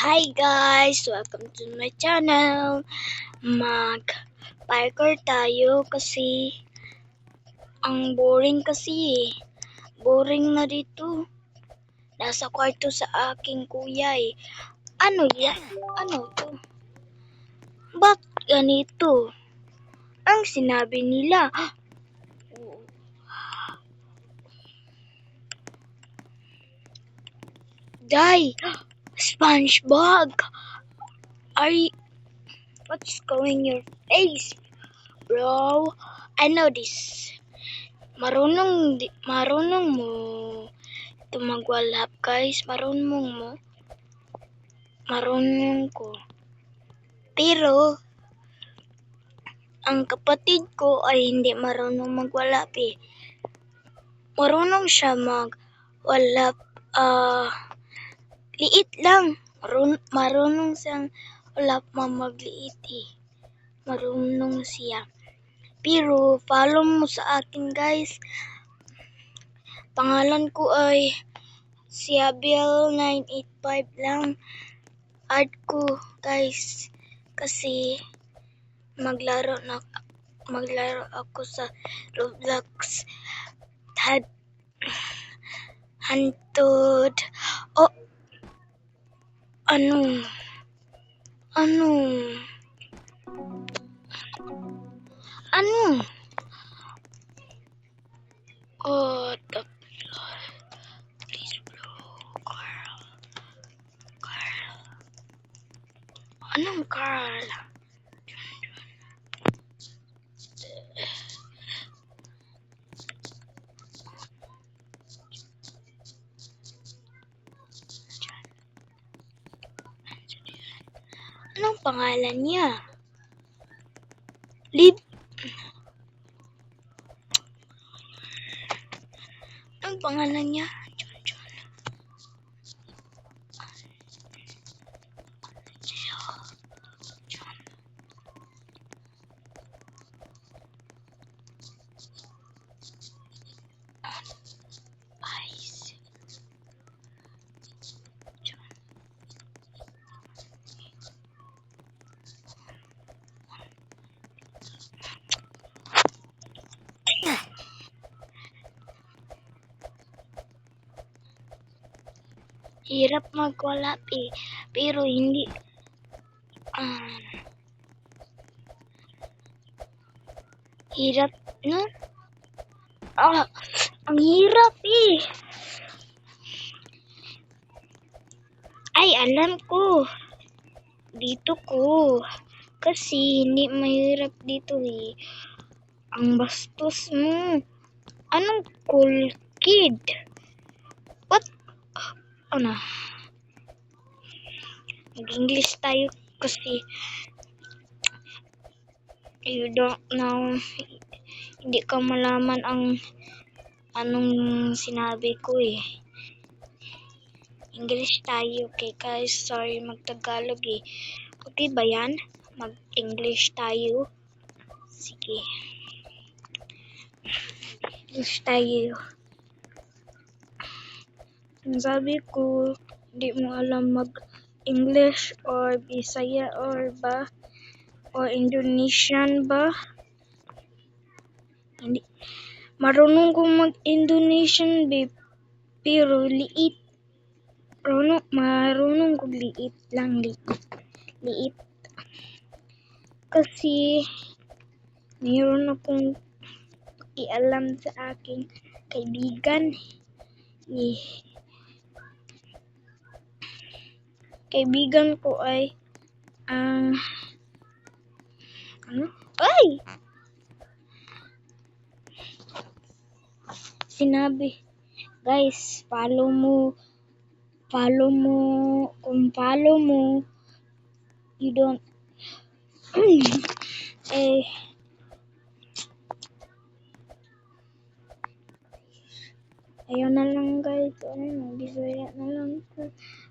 Hi guys! Welcome to my channel. Mag-parkour tayo kasi ang boring kasi eh. Boring na dito. Nasa kwarto sa aking kuya eh. Ano yan? Ano to? Ba't ganito? Ang sinabi nila. Die! SpongeBob! What's going your face? Bro, I know this. Marunong mo ito magwalhap guys. Marunong ko. Pero, ang kapatid ko ay hindi marunong magwalhap eh. Marunong siya magwalhap. Liit lang. Marunong siyang walhap magliit eh. Marunong siya. Pero, follow mo sa akin guys. Pangalan ko ay Siabel985 lang. Add ko guys. Kasi maglaro ako sa Roblox. Hantod. Oh. Ano? Oh, the please bro. Carl. Anong Carl? Anong pangalan niya? Anong pangalan niya? John. Hirap magwalhap eh. Pero hindi. Hirap, no? Ang hirap eh. Ay, alam ko. Dito ko. Kasi hindi mahirap dito eh. Ang bastos mo. Anong cool kid? What? Ano? Mag-English tayo kasi you don't know. Hindi ka malaman ang anong sinabi ko eh. English tayo, okay guys? Sorry, mag-Tagalog eh. Okay ba yan? Mag-English tayo. Sige. English tayo. Ang sabi ko, hindi mo alam mag-English or Bisaya or Indonesian ba? Hindi. Marunong ko mag-Indonesian babe. Pero liit. Marunong ko liit lang. Liit. Kasi mayroon akong ialam sa aking kaibigan. Kaibigan ko ay Ay! Sinabi, guys, follow mo. Kung follow mo, you don't ayaw na lang guys. Bisaya na lang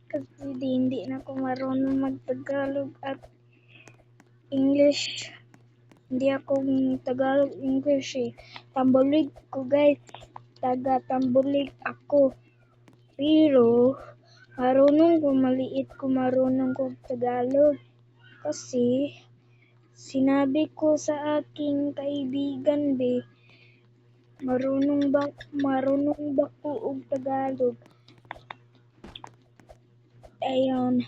kasi hindi na ako marunong mag-Tagalog at English. Hindi ako Tagalog English eh. Tambulig ko guys. Taga Tambulig ako. Pero Marunong ko, maliit ko, marunong ko Tagalog. Kasi, sinabi ko sa aking kaibigan, marunong ba ko og Tagalog? Ayun,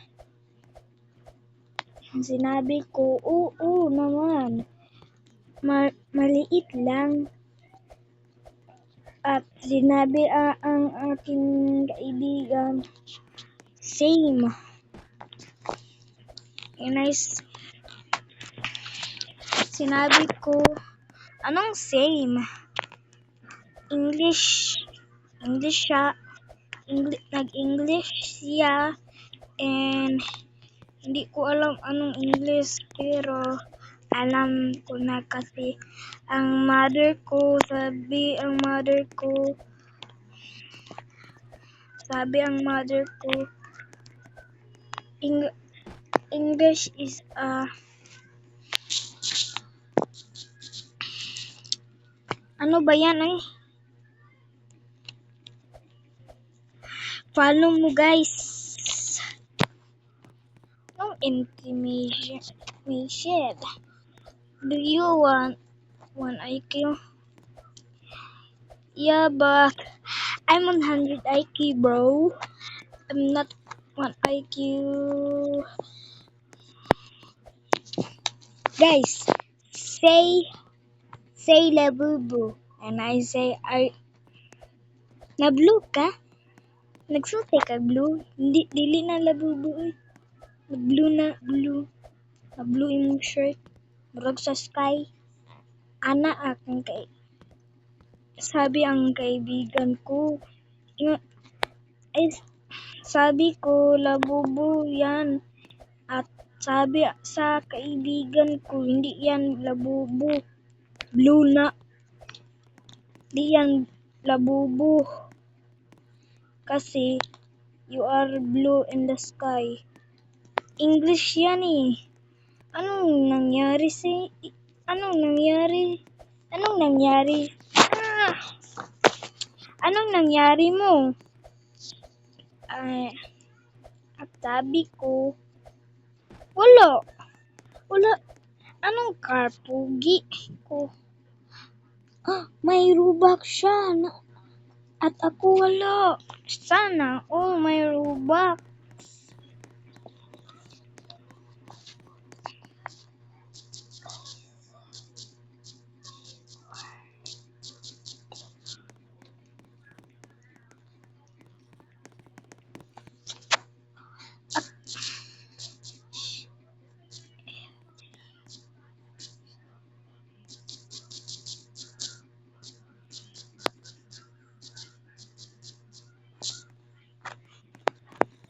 sinabi ko, oo naman, maliit lang. At sinabi ang aking kaibigan, same. Sinabi ko, anong same? English siya, nag-English siya, and hindi ko alam anong English, pero alam ko na kasi ang mother ko, English is ano ba yan eh? Follow mo guys. No intimation. Do you want IQ? Yeah, but I'm 100 IQ, bro. I'm not 1 IQ. Guys, say labubu. And I say, na blue ka? Nagsulti ka blue? Dili na labubu eh. Blue. Na blue yung shirt. Murag sa sky. Ana aking sabi ang kaibigan ko. Sabi ko, labubu yan. At sabi sa kaibigan ko, hindi yan labubu. Blue na. Di yan labubu. Kasi, you are blue in the sky. English yan eh. Anong nangyari? Anong nangyari mo? At sabi ko, wala. Anong karpugi ko? May rubak siya. At ako wala. Sana, may rubak.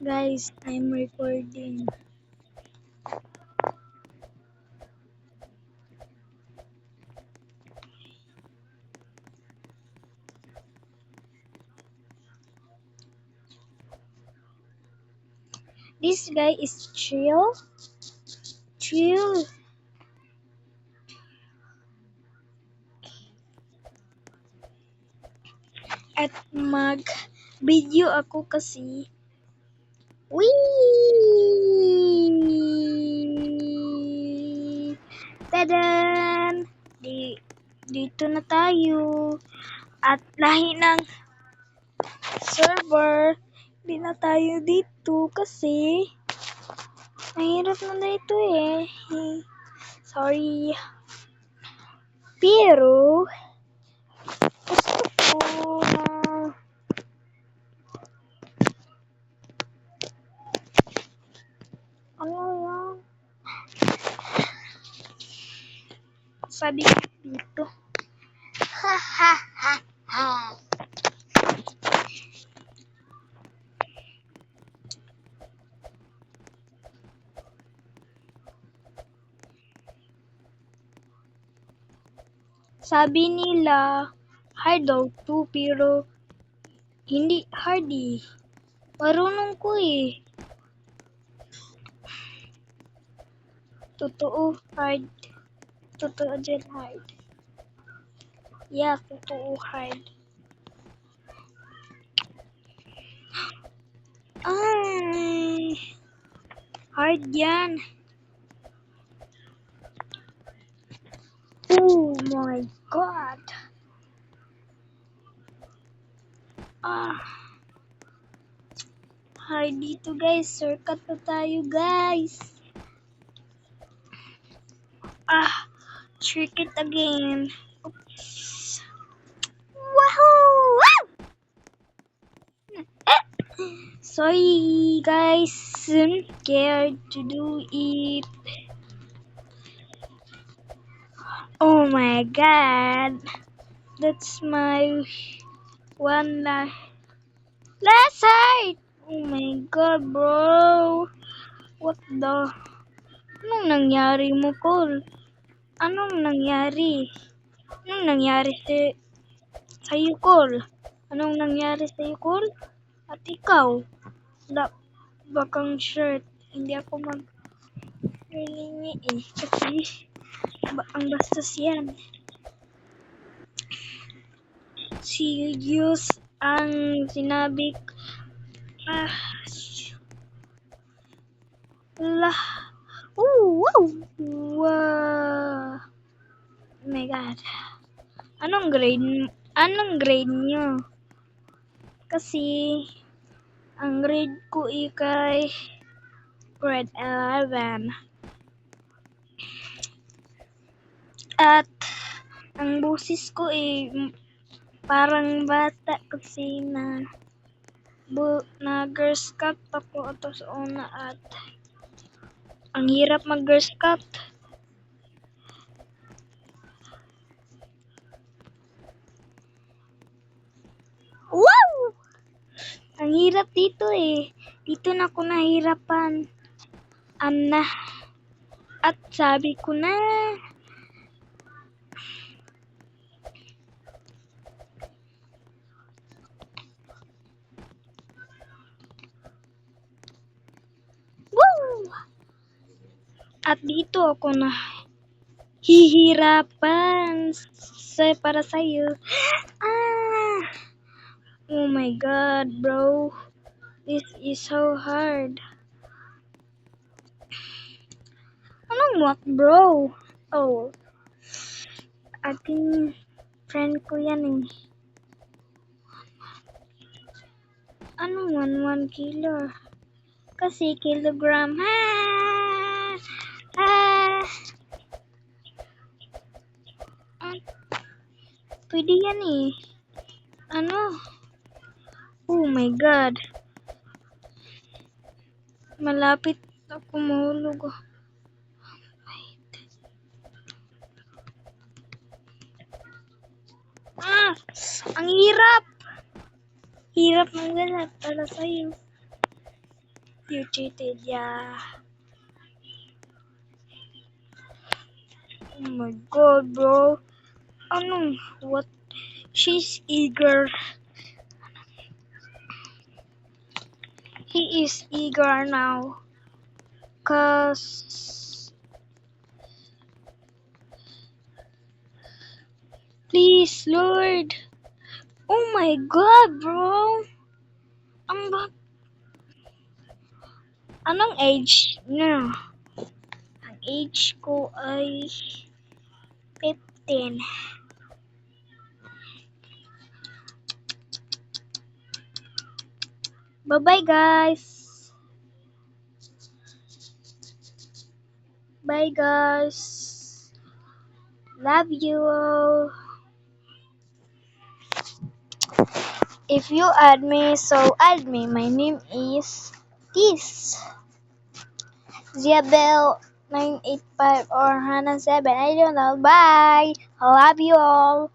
Guys, I'm recording. This guy is chill. At mag-video ako kasi. Wee! Tadan! Dito na tayo. At lahi ng server. Di na tayo dito kasi mahirap na dito eh. Sorry. Pero gusto ko na sabi ko dito. Ha. Sabi nila, hard daw to, pero hindi hard eh. Marunong ko eh. Totoo hard. Totoo din hard. Yeah, totoo hard. Hard yan. Oh my God. Ah, hard dito guys. Shortcut pa tayo guys. Trick it again. Oops. Wahoo! Sorry guys. Scared to do it. Oh my God. That's my one last height. Oh my God, bro. What the? Anong nangyari mo, Cole? Anong nangyari? Anong nangyari sa'yo, Cole? Anong nangyari sa'yo, Cole? At ikaw? Bakang shirt. Hindi ako mag-rilingi eh. Kasi ang bastos yan. Serious ang sinabi lah. Wow. Wow. Oh my God. Anong grade nyo? Kasi ang grade ko ikay grade 11. At ang busis ko parang bata kasi na Girl Scout ako ato sa una at ang hirap mag Girl Scout. Wow! Ang hirap dito eh. Dito na ako nahirapan. At sabi ko na. Woo! At dito ako na hihirapan para sa'yo. Oh my God, bro. This is so hard. Anong what, bro? Oh. Ating friend ko yan eh. Anong 1 kilo? Kasi kilogram. Pwede yan eh. Oh my God. Malapit ako mahulog. Wait. Ang hirap. Hirap ng lahat para sa'yo. You cheated, yeah. Oh my God, bro. What? She's eager. He is eager now. Please, Lord. Oh my God, bro. Anong age niya? Ang age ko ay 15. Bye-bye, guys. Bye, guys. Love you all. If you add me, so add me. My name is this. Ziabel 985 or Hannah 7. I don't know. Bye. I love you all.